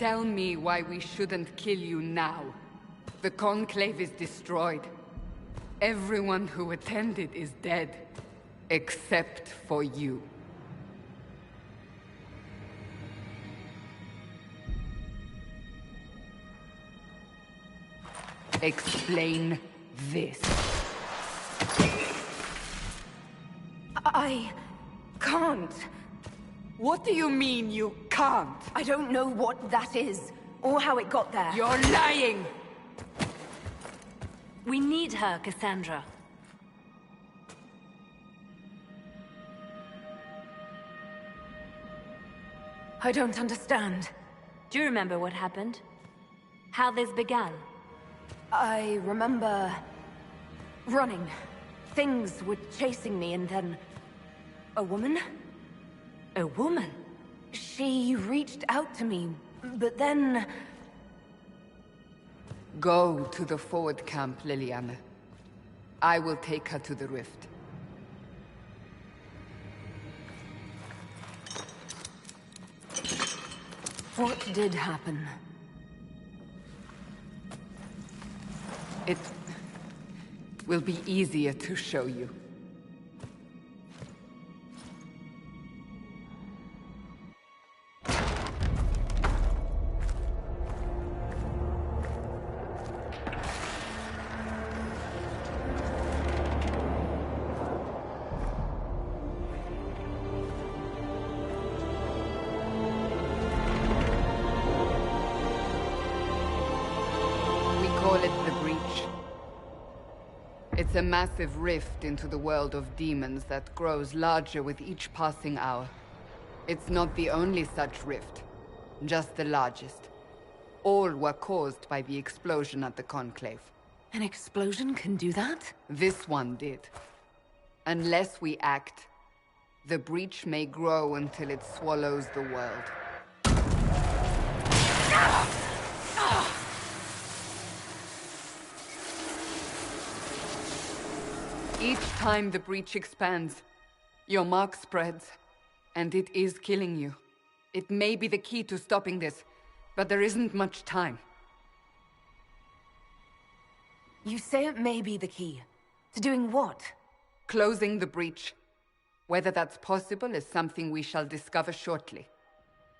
Tell me why we shouldn't kill you now. The Conclave is destroyed. Everyone who attended is dead. Except for you. Explain this. I can't. What do you mean you can't? I don't know what that is, or how it got there. You're lying! We need her, Cassandra. I don't understand. Do you remember what happened? How this began? I remember... running. Things were chasing me, and then... a woman? A woman? She reached out to me, but then... Go to the forward camp, Liliana. I will take her to the rift. What did happen? It will be easier to show you. It's a massive rift into the world of demons that grows larger with each passing hour. It's not the only such rift, just the largest. All were caused by the explosion at the Conclave. An explosion can do that? This one did. Unless we act, the breach may grow until it swallows the world. Each time the breach expands, your mark spreads, and it is killing you. It may be the key to stopping this, but there isn't much time. You say it may be the key. To doing what? Closing the breach. Whether that's possible is something we shall discover shortly.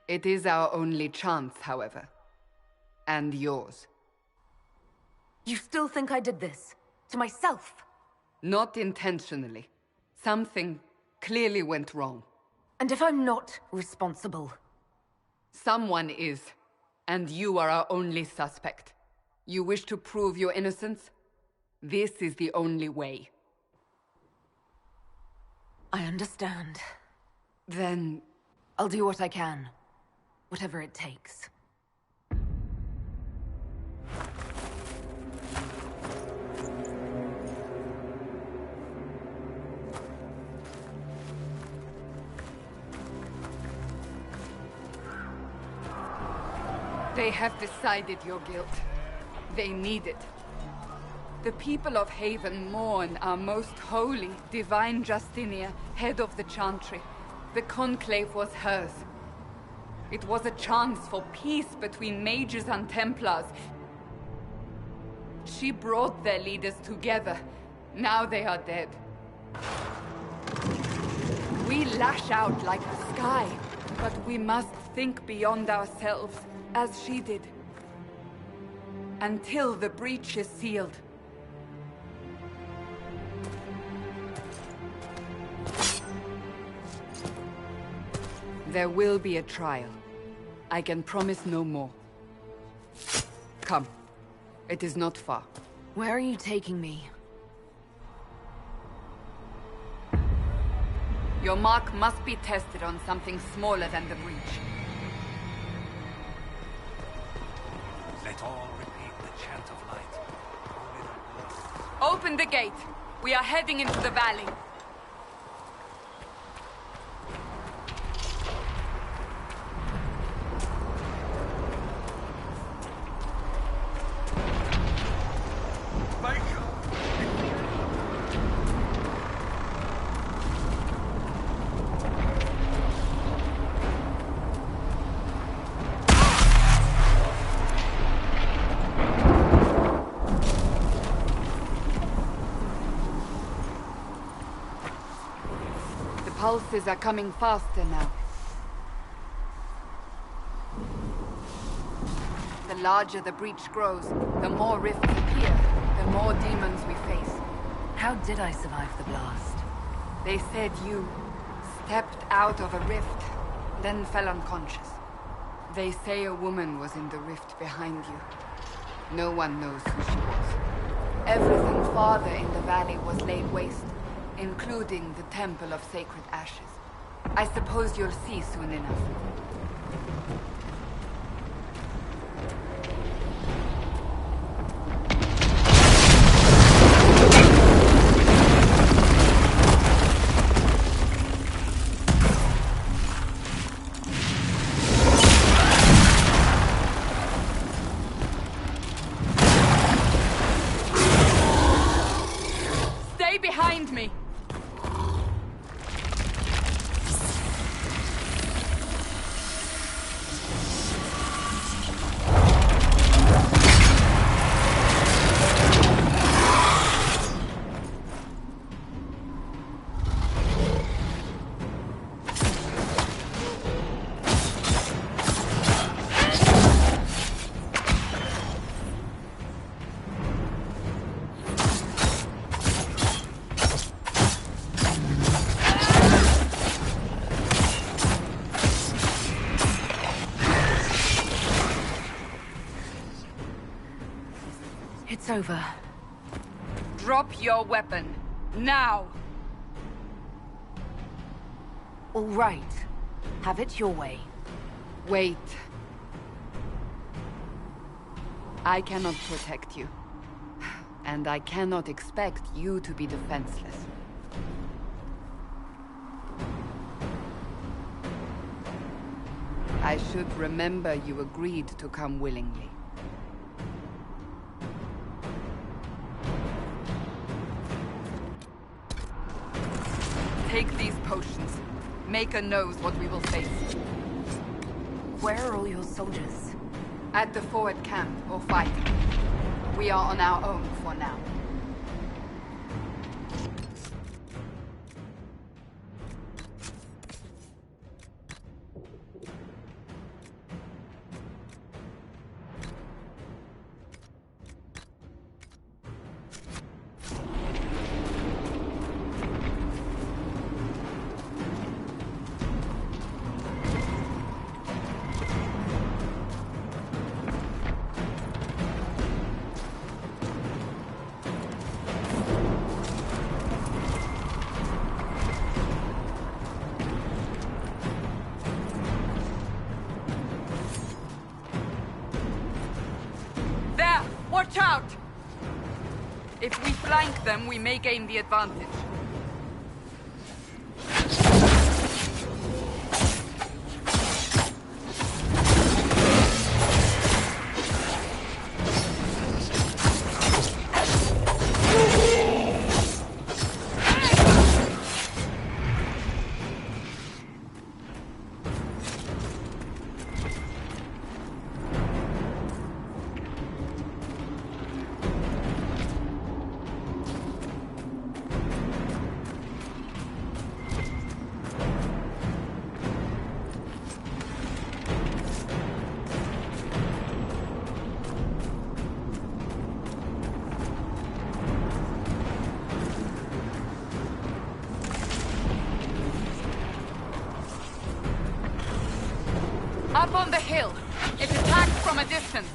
It is our only chance, however. And yours. You still think I did this? To myself? Not intentionally. Something clearly went wrong. And if I'm not responsible? Someone is, and you are our only suspect. You wish to prove your innocence? This is the only way. I understand. Then... I'll do what I can. Whatever it takes. They have decided your guilt. They need it. The people of Haven mourn our most holy, divine Justinia, head of the Chantry. The Conclave was hers. It was a chance for peace between mages and Templars. She brought their leaders together. Now they are dead. We lash out like the sky, but we must think beyond ourselves. As she did. Until the breach is sealed. There will be a trial. I can promise no more. Come. It is not far. Where are you taking me? Your mark must be tested on something smaller than the breach. Let all repeat the chant of light. Open the gate. We are heading into the valley. pulses are coming faster now. The larger the breach grows, the more rifts appear, the more demons we face. How did I survive the blast? They said you stepped out of a rift, then fell unconscious. They say a woman was in the rift behind you. No one knows who she was. Everything farther in the valley was laid waste, including the Temple of Sacred Ashes. I suppose you'll see soon enough. Behind me! It's over. Drop your weapon. Now! All right. Have it your way. Wait. I cannot protect you. And I cannot expect you to be defenseless. I should remember you agreed to come willingly. Take these potions. Maker knows what we will face. Where are all your soldiers? At the forward camp, or fighting. We are on our own for now. Watch out! If we flank them, we may gain the advantage. Up on the hill. It attacks from a distance.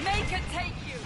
Make it take you.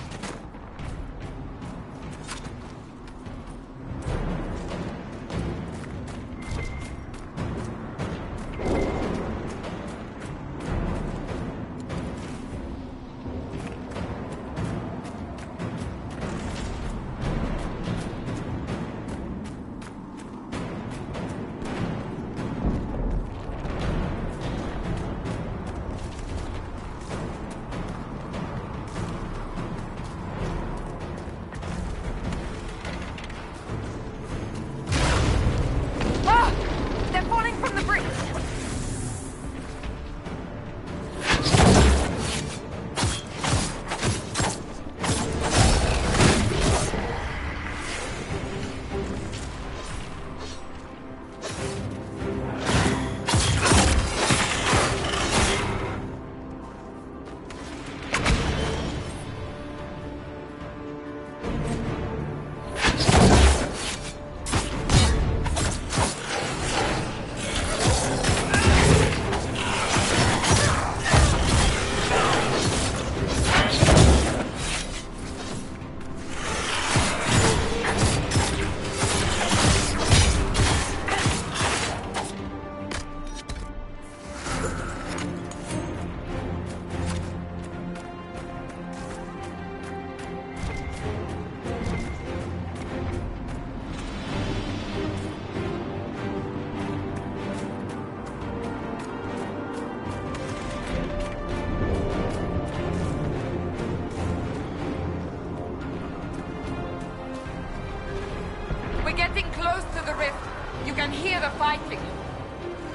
hear the fighting.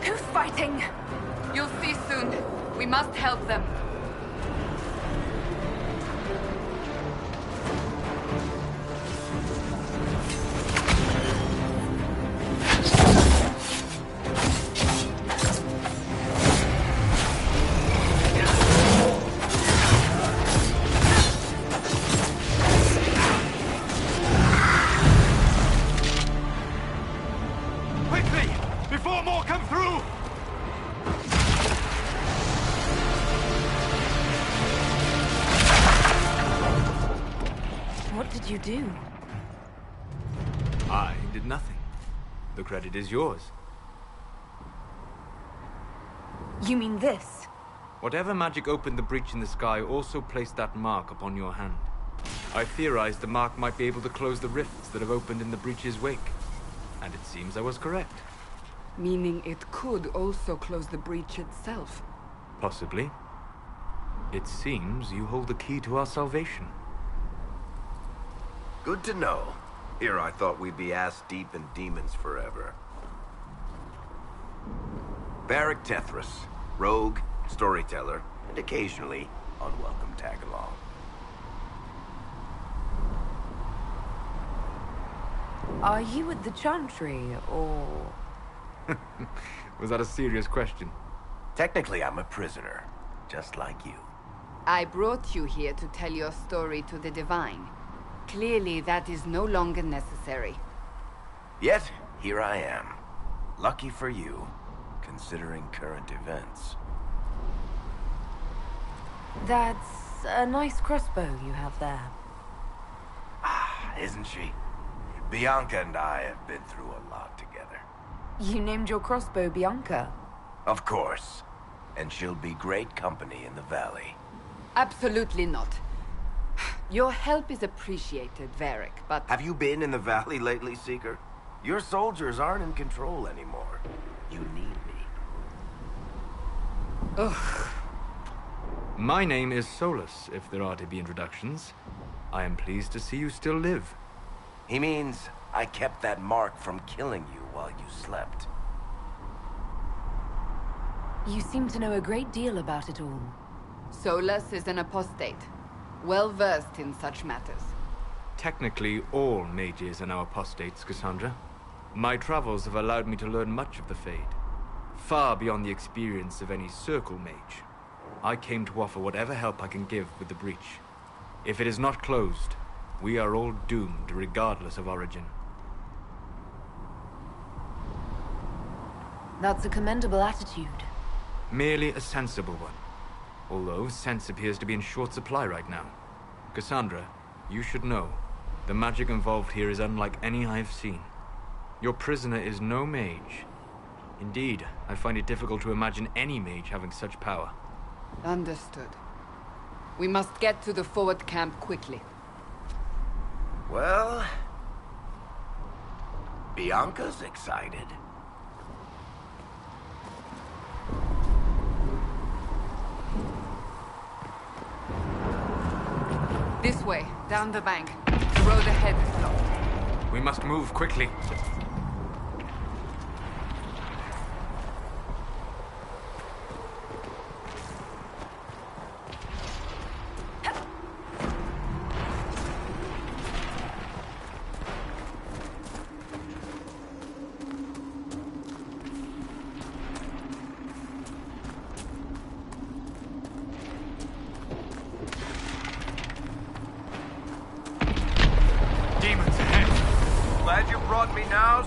Who's fighting? You'll see soon. We must help them. Quickly! Before more come through! What did you do? I did nothing. The credit is yours. You mean this? Whatever magic opened the breach in the sky also placed that mark upon your hand. I theorized the mark might be able to close the rifts that have opened in the breach's wake. And it seems I was correct. Meaning it could also close the breach itself. Possibly. It seems you hold the key to our salvation. Good to know. Here I thought we'd be ass-deep in demons forever. Varric Tethras, rogue, storyteller, and occasionally unwelcome tag-along. Are you at the Chantry, or...? Was that a serious question? Technically, I'm a prisoner, just like you. I brought you here to tell your story to the Divine. Clearly, that is no longer necessary. Yet, here I am. Lucky for you, considering current events. That's a nice crossbow you have there. Ah, isn't she? Bianca and I have been through a lot together. You named your crossbow Bianca. Of course. And she'll be great company in the valley. Absolutely not. Your help is appreciated, Varric, but... Have you been in the valley lately, Seeker? Your soldiers aren't in control anymore. You need me. Ugh. My name is Solus, if there are to be introductions. I am pleased to see you still live. He means I kept that mark from killing you while you slept. You seem to know a great deal about it all. Solus is an apostate, well-versed in such matters. Technically, all mages are now apostates, Cassandra. My travels have allowed me to learn much of the Fade, far beyond the experience of any circle mage. I came to offer whatever help I can give with the breach. If it is not closed, we are all doomed regardless of origin. That's a commendable attitude. Merely a sensible one. Although sense appears to be in short supply right now. Cassandra, you should know, the magic involved here is unlike any I've seen. Your prisoner is no mage. Indeed, I find it difficult to imagine any mage having such power. Understood. We must get to the forward camp quickly. Well... Bianca's excited. This way, down the bank. The road ahead is blocked. We must move quickly. Glad you brought me now,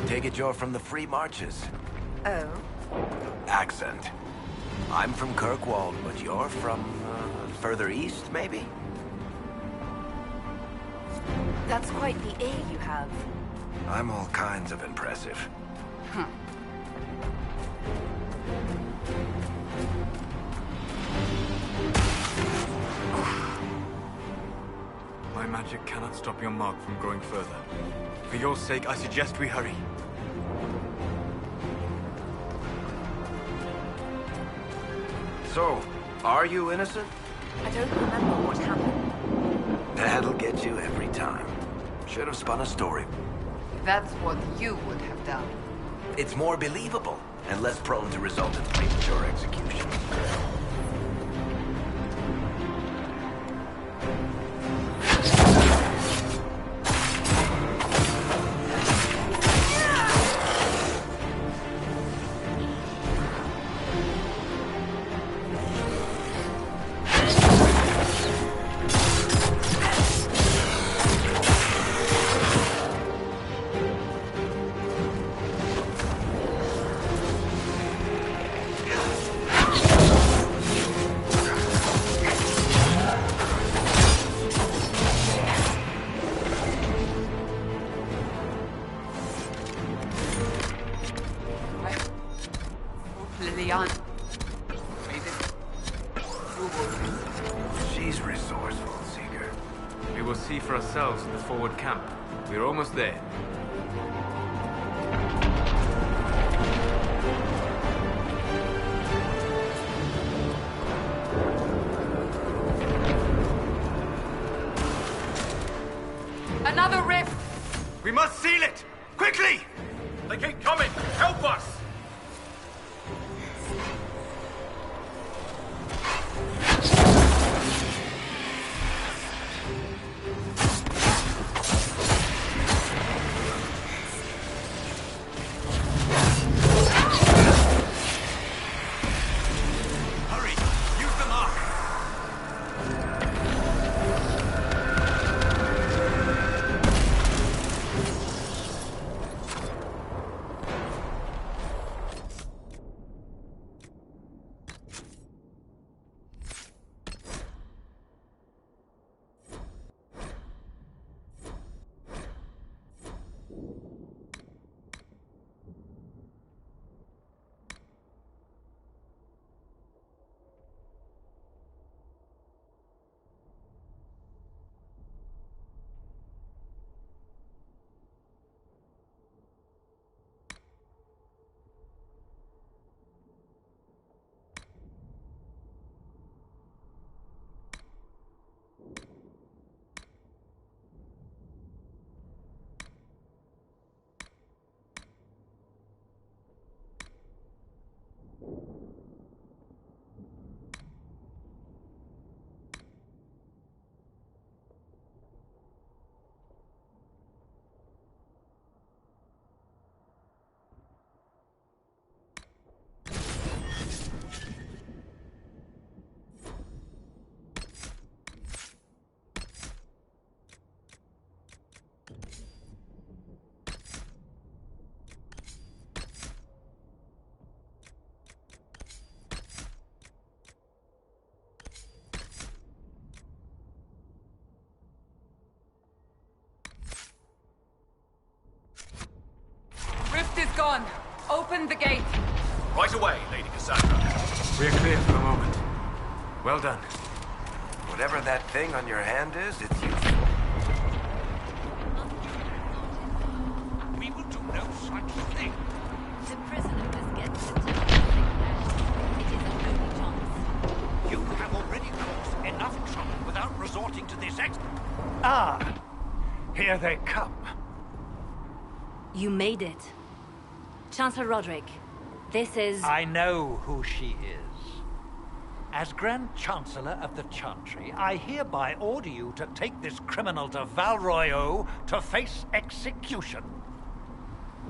Take it you're from the Free Marches. Oh? Accent. I'm from Kirkwall, but you're from, further east, maybe? That's quite the ear you have. I'm all kinds of impressive. My magic cannot stop your mark from growing further. For your sake, I suggest we hurry. So, are you innocent? I don't remember what happened. That'll get you every time. Should have spun a story. That's what you would have done. It's more believable, and less prone to result in premature execution. She's resourceful, Seeker. We will see for ourselves at the forward camp. We're almost there. Another rift! We must seal it! Quickly! They keep coming! Help us! Rift is gone. Open the gate. Right away, Lady Cassandra. We're clear for the moment. Well done. Whatever that thing on your hand is, it's useful. We will do no such thing. The prisoner must get to the temple. It is our only chance. You have already caused enough trouble without resorting to this Ah, here they come. You made it. Chancellor Roderick, this is... I know who she is. As Grand Chancellor of the Chantry, I hereby order you to take this criminal to Val Royeaux to face execution.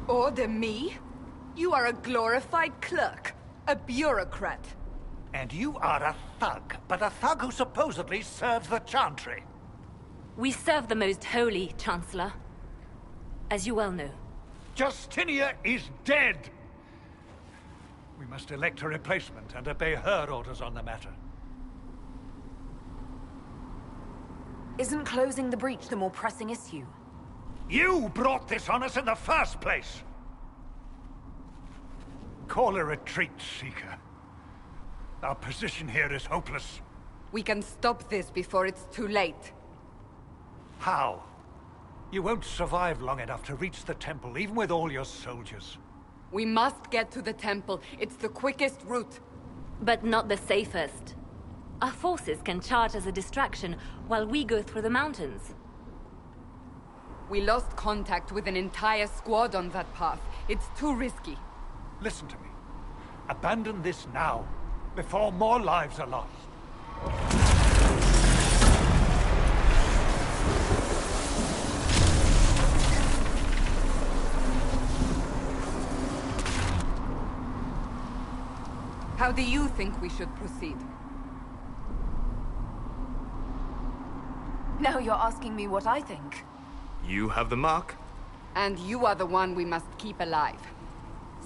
Order me? You are a glorified clerk. A bureaucrat. And you are a thug, but a thug who supposedly serves the Chantry. We serve the most holy, Chancellor. As you well know. Justinia is dead! We must elect a replacement and obey her orders on the matter. Isn't closing the breach the more pressing issue? You brought this on us in the first place! Call a retreat, Seeker. Our position here is hopeless. We can stop this before it's too late. How? You won't survive long enough to reach the temple, even with all your soldiers. We must get to the temple. It's the quickest route. But not the safest. Our forces can charge as a distraction while we go through the mountains. We lost contact with an entire squad on that path. It's too risky. Listen to me. Abandon this now, before more lives are lost. How do you think we should proceed? Now you're asking me what I think. You have the mark. And you are the one we must keep alive.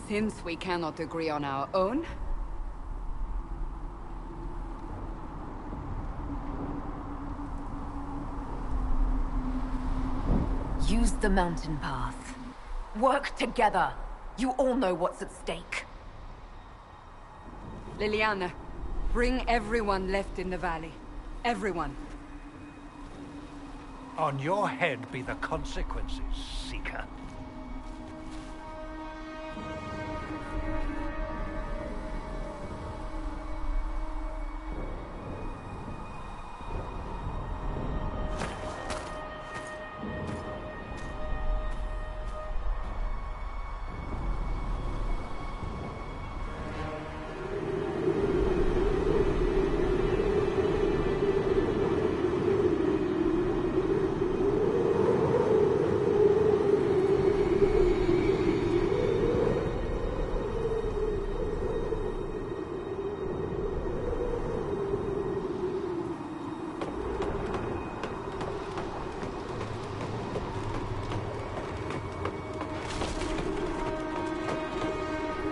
Since we cannot agree on our own... Use the mountain path. Work together. You all know what's at stake. Liliana, bring everyone left in the valley. Everyone. On your head be the consequences, Seeker.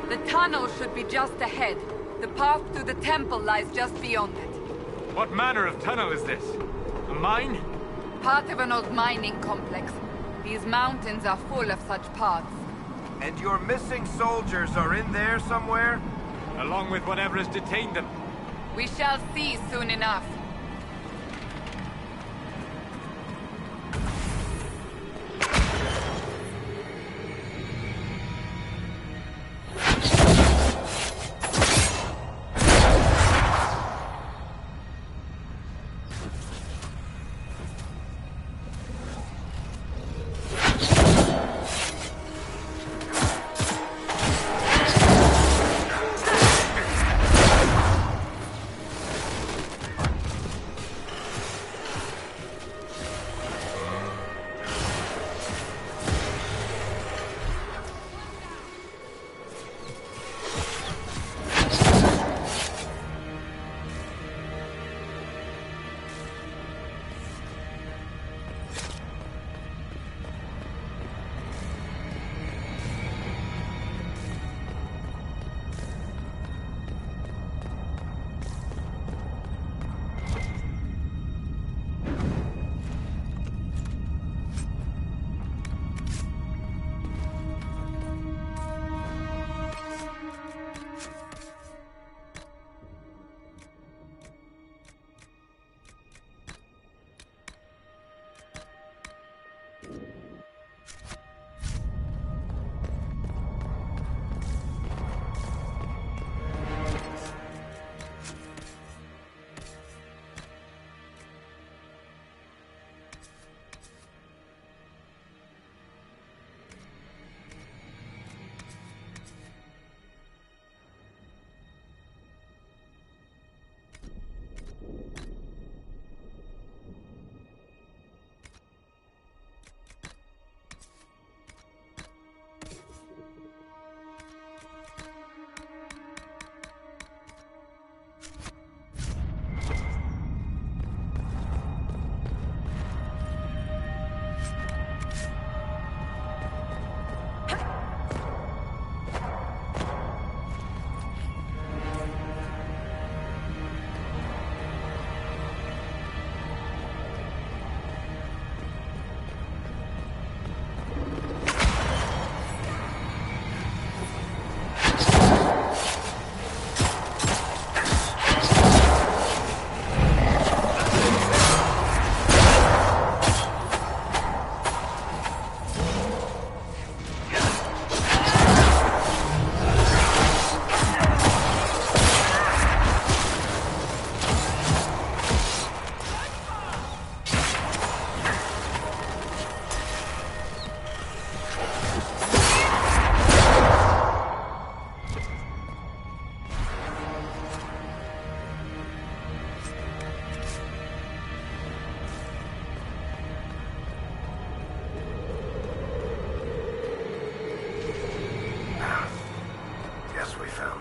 The tunnel should be just ahead. The path to the temple lies just beyond it. What manner of tunnel is this? A mine? Part of an old mining complex. These mountains are full of such paths. And your missing soldiers are in there somewhere? Along with whatever has detained them. We shall see soon enough.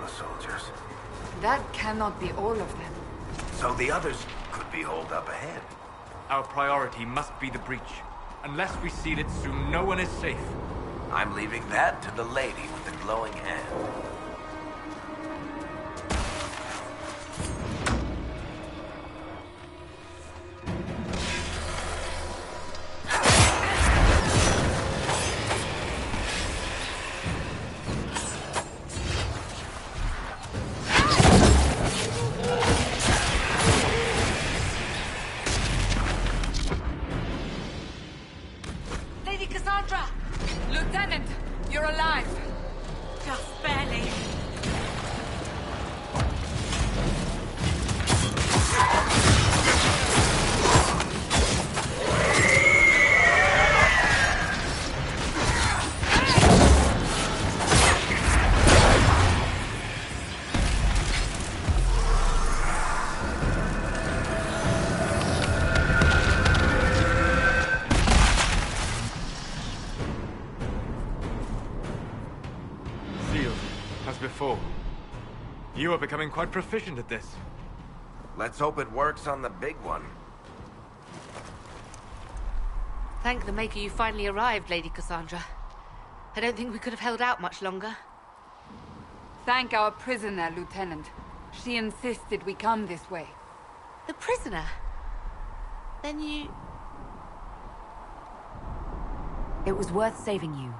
the soldiers. That cannot be all of them. So the others could be holed up ahead. Our priority must be the breach. Unless we seal it soon, no one is safe. I'm leaving that to the lady with the glowing hand. Lieutenant, you're alive. Just barely. Before. You are becoming quite proficient at this. Let's hope it works on the big one. Thank the Maker you finally arrived, Lady Cassandra. I don't think we could have held out much longer. Thank our prisoner, Lieutenant. She insisted we come this way. The prisoner? Then you... It was worth saving you,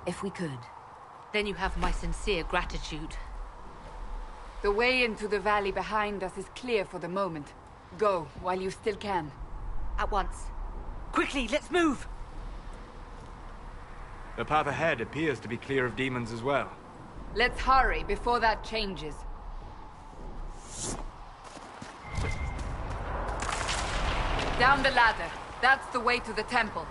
if we could. Then you have my sincere gratitude. The way into the valley behind us is clear for the moment. Go, while you still can. At once. Quickly, let's move! The path ahead appears to be clear of demons as well. Let's hurry before that changes. Down the ladder. That's the way to the temple.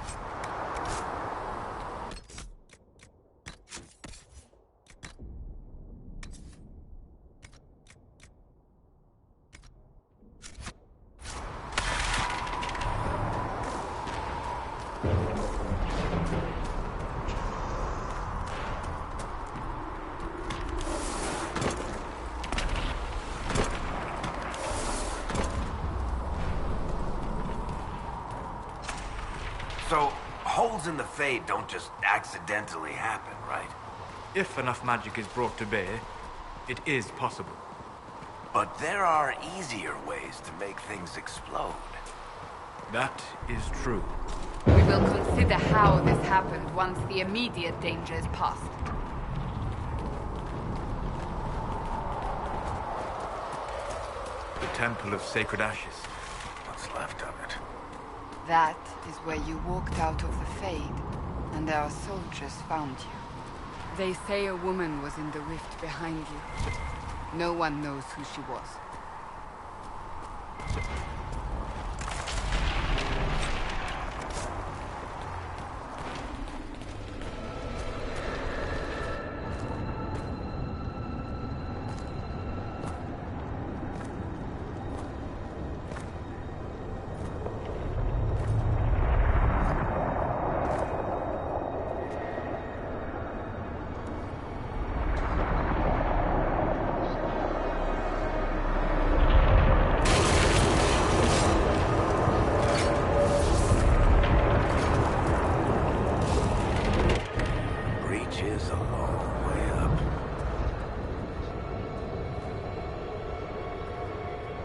So, holes in the Fade don't just accidentally happen, right? If enough magic is brought to bear, it is possible. But there are easier ways to make things explode. That is true. We will consider how this happened once the immediate danger is past. The Temple of Sacred Ashes. What's left of it? That is where you walked out of the Fade, and our soldiers found you. They say a woman was in the rift behind you. No one knows who she was.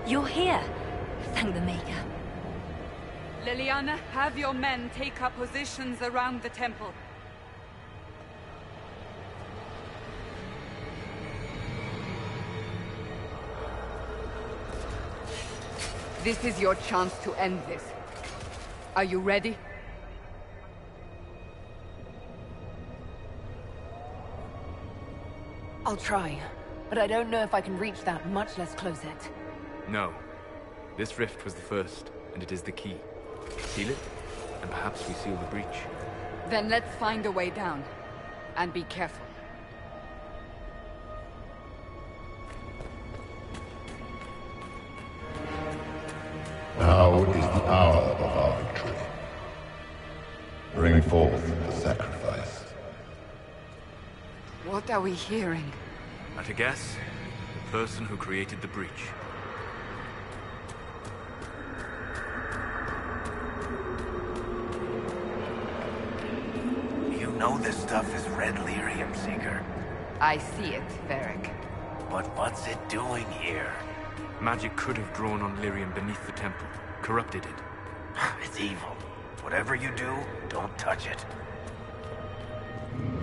You're here. Thank the Maker. Liliana, have your men take up positions around the temple. This is your chance to end this. Are you ready? I'll try, but I don't know if I can reach that, much less close it. No. This rift was the first, and it is the key. Seal it, and perhaps we seal the breach. Then let's find a way down. And be careful. Now is the hour of our victory. Bring forth the sacrifice. What are we hearing? At a guess, person who created the breach. You know this stuff is red lyrium, Seeker. I see it, Varric. But what's it doing here? Magic could have drawn on lyrium beneath the temple, corrupted it. It's evil. Whatever you do, don't touch it.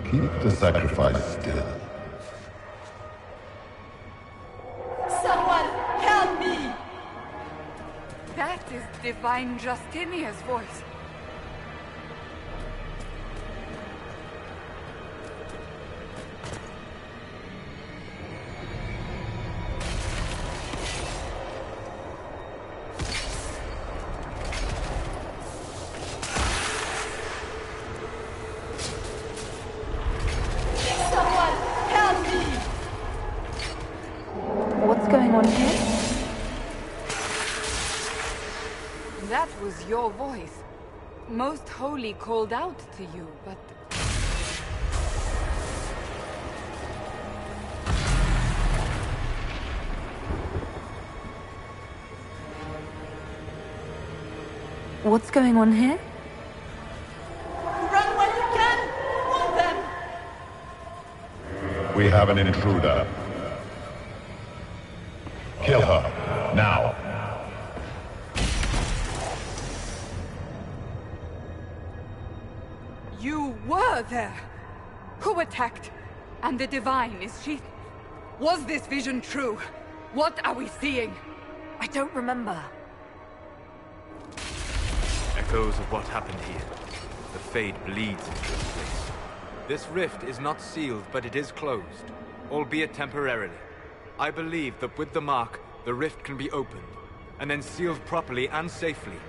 Keep the sacrifice still. Someone help me! That is Divine Justinia's voice. What's going on here? That was your voice. Most Holy called out to you, but... What's going on here? Run when you can! Want them! We have an intruder. Kill her, now. You were there! Who attacked? And the Divine, is she... Was this vision true? What are we seeing? I don't remember. Echoes of what happened here. The Fade bleeds into this place. This rift is not sealed, but it is closed, albeit temporarily. I believe that with the mark, the rift can be opened, and then sealed properly and safely.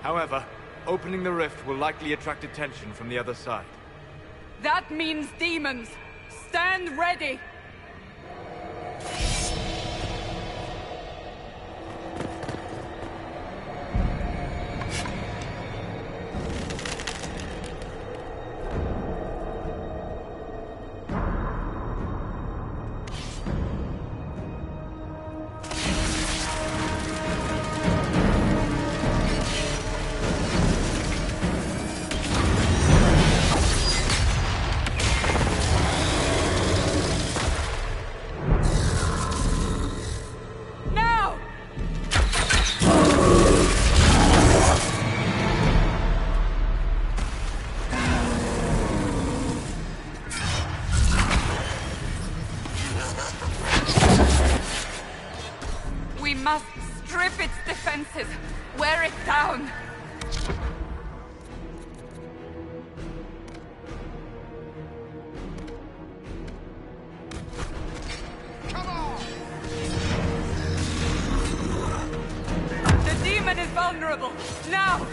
However, opening the rift will likely attract attention from the other side. That means demons! Stand ready! We must strip its defenses, wear it down. Come on! The demon is vulnerable. Now!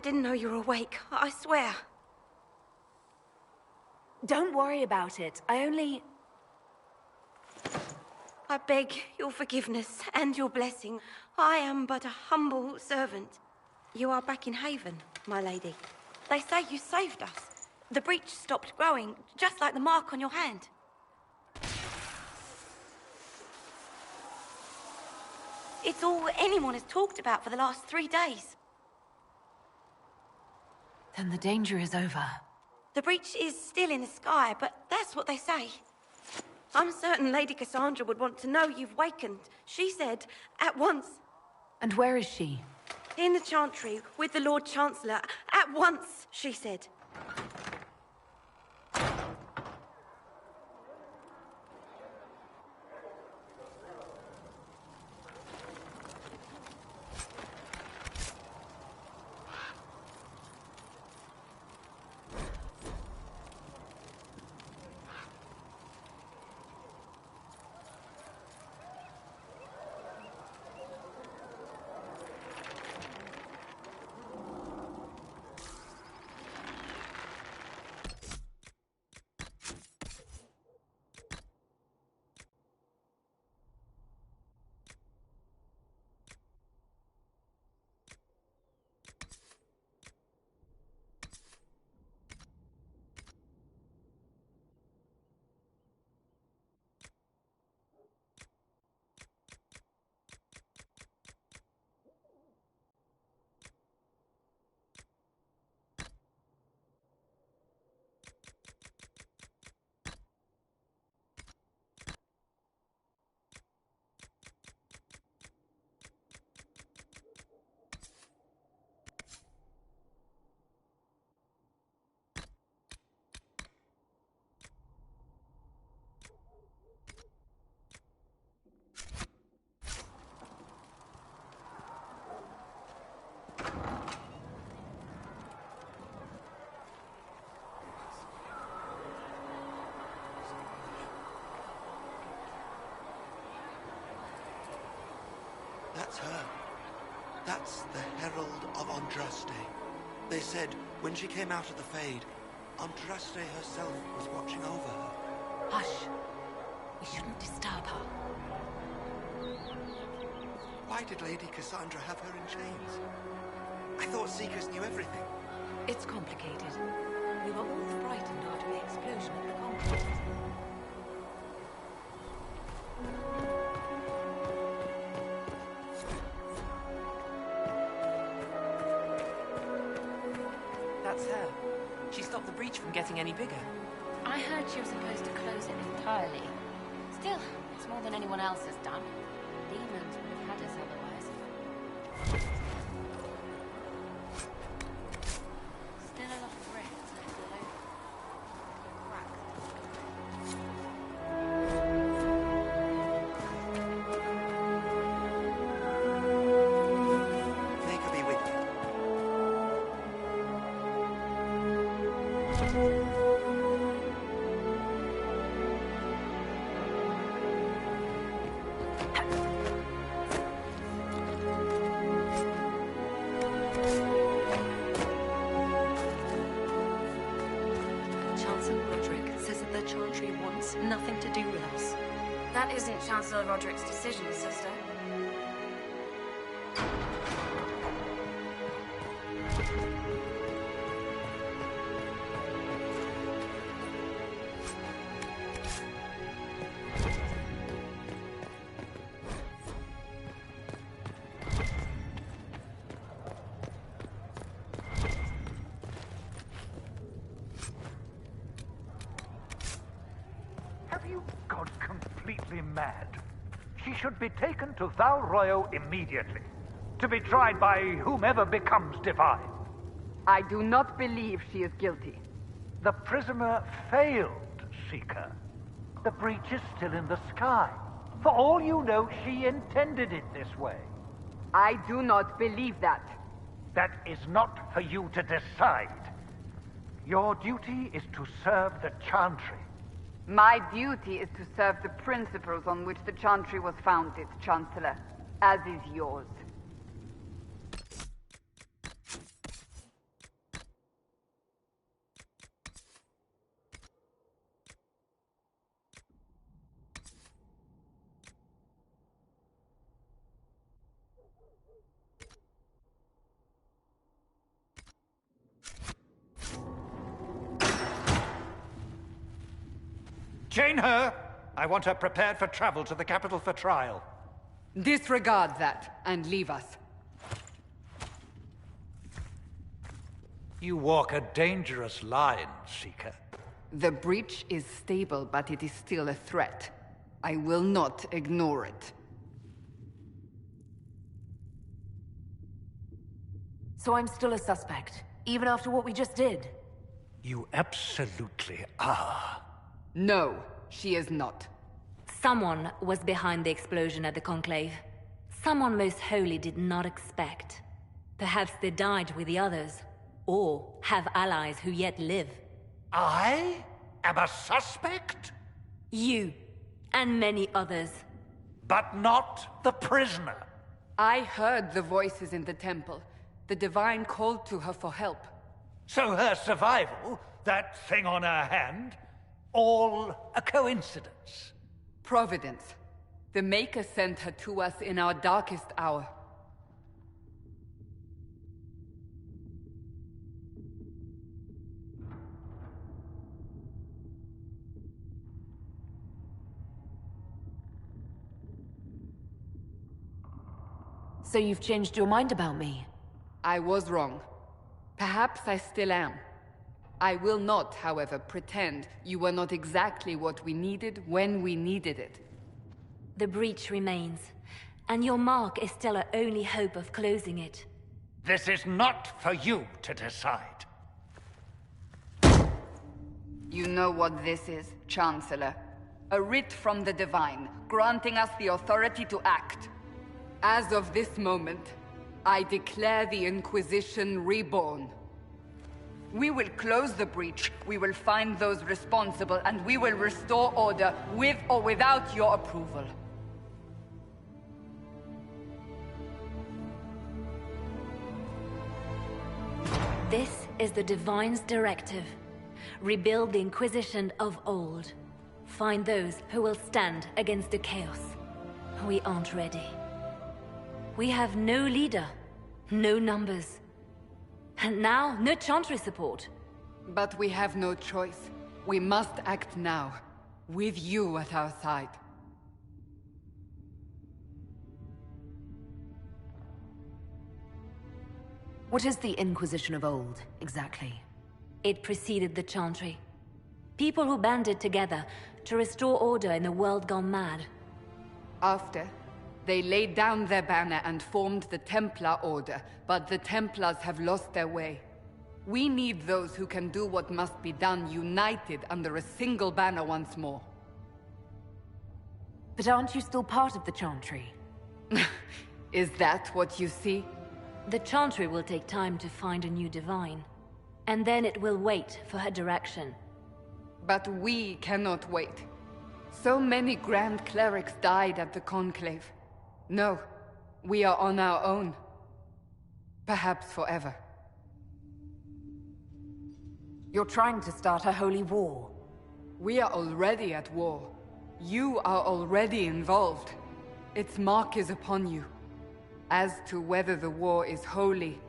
didn't know you were awake, I swear. Don't worry about it. I beg your forgiveness and your blessing. I am but a humble servant. You are back in Haven, my lady. They say you saved us. The breach stopped growing, just like the mark on your hand. It's all anyone has talked about for the last 3 days. Then the danger is over. The breach is still in the sky, but that's what they say. I'm certain Lady Cassandra would want to know you've wakened. She said, at once. And where is she? In the Chantry, with the Lord Chancellor. At once, she said. That's her. That's the Herald of Andraste. They said when she came out of the Fade, Andraste herself was watching over her. Hush. We shouldn't disturb her. Why did Lady Cassandra have her in chains? I thought Seekers knew everything. It's complicated. We were all frightened after the explosion at the complex. That's her. She stopped the breach from getting any bigger. I heard she was supposed to close it entirely. Still, it's more than anyone else has done. Demons would have had us otherwise. Still a lot of rifts left alone. Make her be with you. Chancellor Roderick says that the Chantry wants nothing to do with us. That isn't Chancellor Roderick's decision, sister. Have you gone completely mad? She should be taken to Val Royo immediately, to be tried by whomever becomes divine. I do not believe she is guilty. The prisoner failed, Seeker. The breach is still in the sky. For all you know, she intended it this way. I do not believe that. That is not for you to decide. Your duty is to serve the Chantry. My duty is to serve the principles on which the Chantry was founded, Chancellor, as is yours. Chain her! I want her prepared for travel to the capital for trial. Disregard that, and leave us. You walk a dangerous line, Seeker. The breach is stable, but it is still a threat. I will not ignore it. So I'm still a suspect, even after what we just did? You absolutely are. No, she is not. Someone was behind the explosion at the Conclave. Someone most holy did not expect. Perhaps they died with the others, or have allies who yet live. I am a suspect? You, and many others. But not the prisoner. I heard the voices in the temple. The Divine called to her for help. So her survival, that thing on her hand, all a coincidence? Providence. The Maker sent her to us in our darkest hour. So you've changed your mind about me? I was wrong. Perhaps I still am. I will not, however, pretend you were not exactly what we needed when we needed it. The breach remains, and your mark is still our only hope of closing it. This is not for you to decide. You know what this is, Chancellor. A writ from the Divine, granting us the authority to act. As of this moment, I declare the Inquisition reborn. We will close the breach, we will find those responsible, and we will restore order with or without your approval. This is the Divine's directive. Rebuild the Inquisition of old. Find those who will stand against the chaos. We aren't ready. We have no leader, no numbers. And now, no Chantry support. But we have no choice. We must act now, with you at our side. What is the Inquisition of old, exactly? It preceded the Chantry. People who banded together to restore order in a world gone mad. After, they laid down their banner and formed the Templar Order, but the Templars have lost their way. We need those who can do what must be done, united under a single banner once more. But aren't you still part of the Chantry? Is that what you see? The Chantry will take time to find a new Divine. And then it will wait for her direction. But we cannot wait. So many Grand Clerics died at the Conclave. No, we are on our own. Perhaps forever. You're trying to start a holy war. We are already at war. You are already involved. Its mark is upon you. As to whether the war is holy,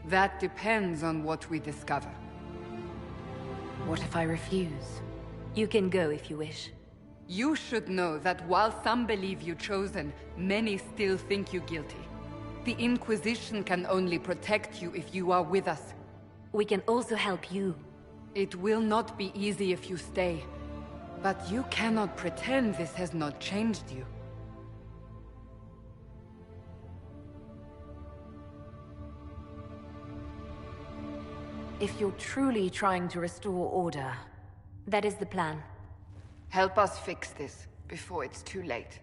that depends on what we discover. What if I refuse? You can go if you wish. You should know that while some believe you chosen, many still think you guilty. The Inquisition can only protect you if you are with us. We can also help you. It will not be easy if you stay. But you cannot pretend this has not changed you. If you're truly trying to restore order... That is the plan. Help us fix this, before it's too late.